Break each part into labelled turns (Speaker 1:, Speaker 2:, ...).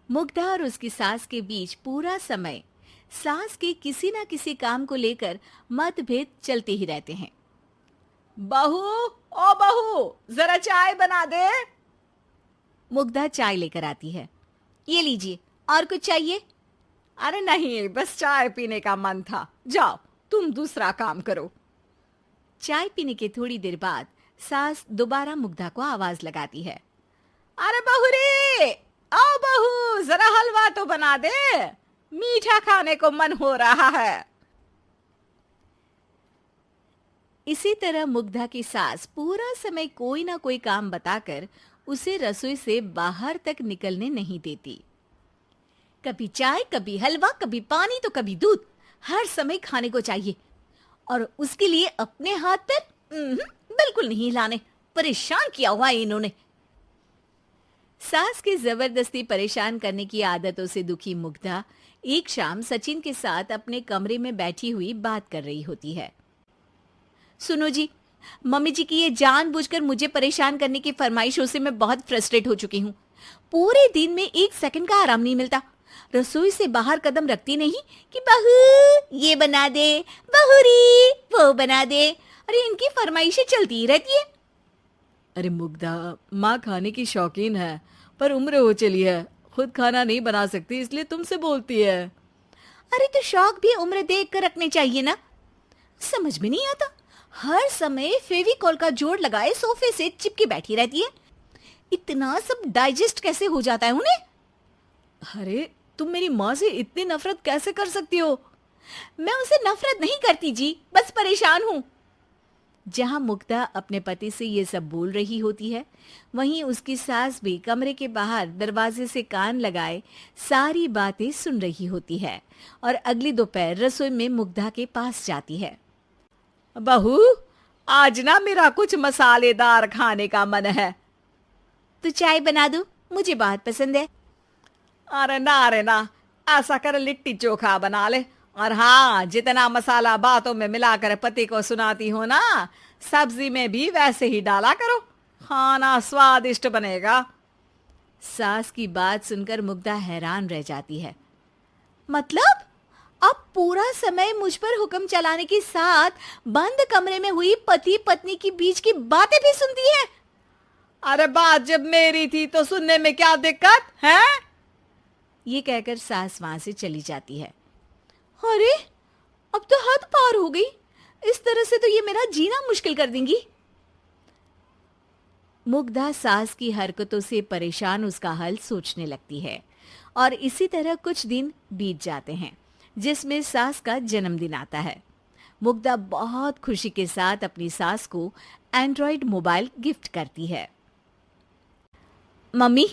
Speaker 1: मुग्धा और उसकी सास के बीच पूरा समय सास के किसी न किसी काम को लेकर मतभेद चलते ही रहते हैं।
Speaker 2: बहू, ओ बहू, जरा चाय बना दे।
Speaker 1: मुग्धा चाय लेकर आती है। ये लीजिए, और कुछ चाहिए?
Speaker 2: अरे नहीं, बस चाय पीने का मन था। जाओ, तुम दूसरा काम करो।
Speaker 1: चाय पीने के थोड़ी देर बाद सास दोबारा मुग्धा को आवाज लगाती है।
Speaker 2: अरे बहू रे, आओ बहू, जरा हलवा तो बना दे, मीठा खाने को मन हो रहा है।
Speaker 1: इसी तरह मुग्धा की सास पूरा समय कोई ना कोई काम बताकर उसे रसोई से बाहर तक निकलने नहीं देती। कभी चाय, कभी हलवा, कभी पानी तो कभी दूध, हर समय खाने को चाहिए और उसके लिए अपने हाथ पैर बिल्कुल नहीं हिलाने। परेशान किया हुआ है इन्होंने। सास की जबरदस्ती परेशान करने की आदतों से दुखी मुग्धा एक शाम सचिन के साथ अपने कमरे में बैठी हुई बात कर रही होती है। सुनो जी, मम्मी जी की ये जानबूझकर मुझे परेशान करने की फरमाइशों से मैं बहुत फ्रस्ट्रेट हो चुकी हूँ। पूरे दिन में एक सेकंड का आराम नहीं मिलता। रसोई से बाहर कदम रखती नहीं कि बहू ये बना दे, बहुरी वो बना दे। अरे इनकी फरमाइशें चलती ही रहती है।
Speaker 2: अरे मुग्धा, माँ खाने की शौकीन है, पर उम्र हो चली है, खुद खाना नहीं बना सकती, इसलिए तुमसे बोलती है।
Speaker 1: अरे तो शौक भी उम्र देख कर रखने चाहिए ना। समझ में नहीं आता, हर समय फेविकॉल का जोड़ लगाए सोफे से चिपकी बैठी रहती है। इतना सब डाइजेस्ट कैसे हो जाता है उन्हें?
Speaker 2: अरे तुम मेरी माँ से इतनी नफरत कैसे कर सकती हो?
Speaker 1: मैं उनसे नफरत नहीं करती जी, बस परेशान हूँ। जहां मुग्धा अपने पति से ये सब बोल रही होती है, वहीं उसकी सास भी कमरे के बाहर दरवाजे से कान लगाए सारी बातें सुन रही होती है और अगली दोपहर रसोई में मुग्धा के पास जाती है।
Speaker 2: बहू, आज ना मेरा कुछ मसालेदार खाने का मन है।
Speaker 1: तो चाय बना दूं? मुझे बहुत पसंद है।
Speaker 2: अरे ना, ऐसा कर लिट्टी चोखा बना ले। और हाँ, जितना मसाला बातों में मिलाकर पति को सुनाती हो ना, सब्जी में भी वैसे ही डाला करो, खाना स्वादिष्ट बनेगा।
Speaker 1: सास की बात सुनकर मुग्धा हैरान रह जाती है। मतलब अब पूरा समय मुझ पर हुक्म चलाने के साथ बंद कमरे में हुई पति पत्नी की बीच की बातें भी सुनती है?
Speaker 2: अरे बात जब मेरी थी तो सुनने में क्या दिक्कत है?
Speaker 1: ये कहकर सास वहां से चली जाती है। अरे अब तो हद पार हो गई। इस तरह से तो ये मेरा जीना मुश्किल कर देंगी। मुग्धा सास की हरकतों से परेशान उसका हल सोचने लगती है और इसी तरह कुछ दिन बीत जाते हैं, जिसमें सास का जन्मदिन आता है। मुग्धा बहुत खुशी के साथ अपनी सास को एंड्रॉयड मोबाइल गिफ्ट करती है। मम्मी,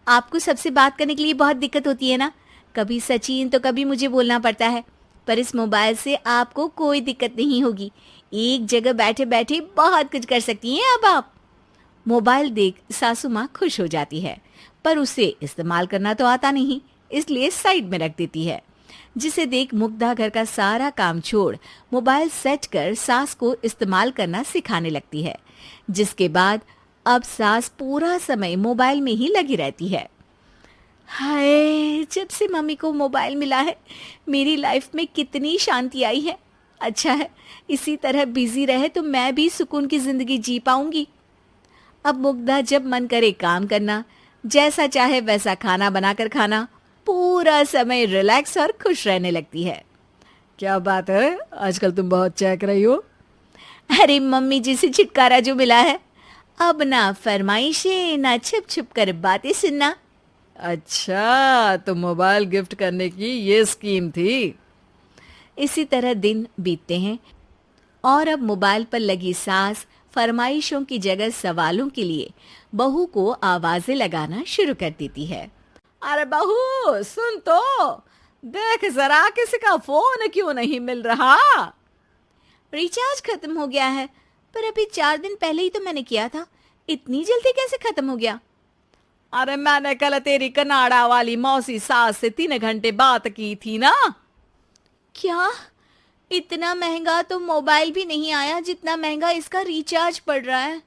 Speaker 1: आपको सबसे बात करने के लिए बहुत दिक्कत होती है ना? कभी सचिन तो कभी मुझे बोलना पड़ता है, पर इस मोबाइल से आपको कोई दिक्कत नहीं होगी। एक जगह बैठे बैठे बहुत कुछ कर सकती हैं अब आप। मोबाइल देख सासू माँ खुश हो जाती है, पर उसे इस्तेमाल करना तो आता नहीं, इसलिए साइड में रख देती है। जिसे देख मुग्धा घर का सारा काम छोड़ मोबाइल सेट कर सास को इस्तेमाल करना सिखाने लगती है, जिसके बाद अब सास पूरा समय मोबाइल में ही लगी रहती है। हाय, जब से मम्मी को मोबाइल मिला है मेरी लाइफ में कितनी शांति आई है। अच्छा है, इसी तरह बिजी रहे तो मैं भी सुकून की जिंदगी जी पाऊंगी। अब मुग्धा जब मन करे काम करना, जैसा चाहे वैसा खाना बनाकर खाना, पूरा समय रिलैक्स और खुश रहने लगती है।
Speaker 2: क्या बात है, आजकल तुम बहुत चहक रही हो।
Speaker 1: अरे मम्मी जी से छुटकारा जो मिला है, अब ना फरमाइशें ना छुप छुप कर बातें सुनना।
Speaker 2: अच्छा, तो मोबाइल गिफ्ट करने की ये स्कीम थी।
Speaker 1: इसी तरह दिन बीतते हैं और अब मोबाइल पर लगी सास फरमाइशों की जगह सवालों के लिए बहू को आवाजें लगाना शुरू कर देती है।
Speaker 2: अरे बहू सुन तो, देख जरा किसी का फोन क्यों नहीं मिल रहा?
Speaker 1: रिचार्ज खत्म हो गया है, पर अभी 4 दिन पहले ही तो मैंने किया था। इतनी जल्दी कैसे खत्म हो गया?
Speaker 2: अरे मैंने कल तेरी कनाडा वाली मौसी सास से 3 घंटे बात की थी ना।
Speaker 1: क्या? इतना महंगा तो मोबाइल भी नहीं आया जितना महंगा इसका रिचार्ज पड़ रहा है।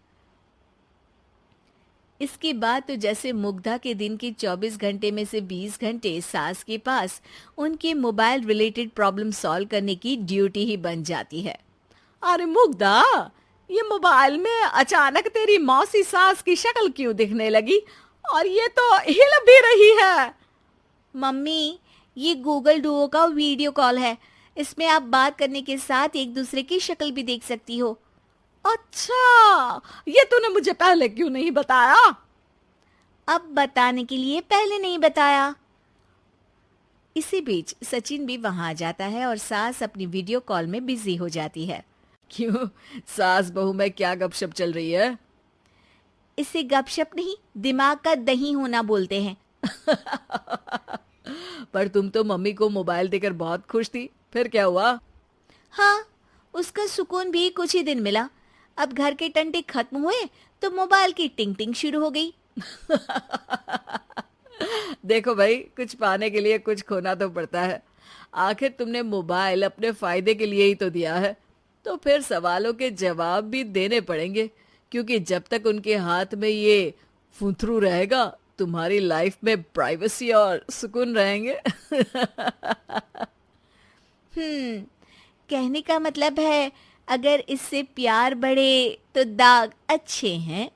Speaker 1: इसके बाद तो जैसे मुग्धा के दिन के 24 घंटे में से 20 घंटे सास के पास उनके मोबाइल रिलेटेड प्रॉब्लम सॉल्व करने की ड्यूटी ही बन जाती है।
Speaker 2: अरे मुग्धा, ये मोबाइल में अचानक तेरी मौसी सास की शक्ल क्यों दिखने लगी? और ये तो हिल भी रही है।
Speaker 1: मम्मी, ये गूगल डुओ का वीडियो कॉल है। इसमें आप बात करने के साथ एक दूसरे की शक्ल भी देख सकती हो।
Speaker 2: अच्छा, ये तूने मुझे पहले क्यों नहीं बताया?
Speaker 1: अब बताने के लिए पहले नहीं बताया। इसी बीच सचिन भी वहां आ जाता है और सास अपनी वीडियो कॉल में बिजी हो जाती है।
Speaker 2: क्यों, सास बहू में क्या गपशप चल रही है?
Speaker 1: इसे गपशप नहीं, दिमाग का दही होना बोलते हैं।
Speaker 2: पर तुम तो मम्मी को मोबाइल देकर बहुत खुश थी, फिर क्या हुआ?
Speaker 1: हाँ, उसका सुकून भी कुछ ही दिन मिला। अब घर के टंटे खत्म हुए तो मोबाइल की टिंग टिंग शुरू हो गई।
Speaker 2: देखो भाई, कुछ पाने के लिए कुछ खोना तो पड़ता है। आखिर तुमने मोबाइल अपने फायदे के लिए ही तो दिया है, तो फिर सवालों के जवाब भी देने पड़ेंगे, क्योंकि जब तक उनके हाथ में ये फुंथरू रहेगा, तुम्हारी लाइफ में प्राइवेसी और सुकून रहेंगे।
Speaker 1: कहने का मतलब है अगर इससे प्यार बढ़े तो दाग अच्छे हैं।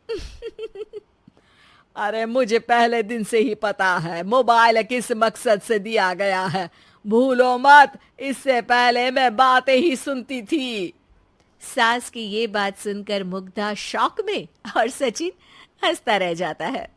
Speaker 2: अरे मुझे पहले दिन से ही पता है मोबाइल किस मकसद से दिया गया है। भूलो मत, इससे पहले मैं बातें ही सुनती थी।
Speaker 1: सास की ये बात सुनकर मुग्धा शॉक में और सचिन हंसता रह जाता है।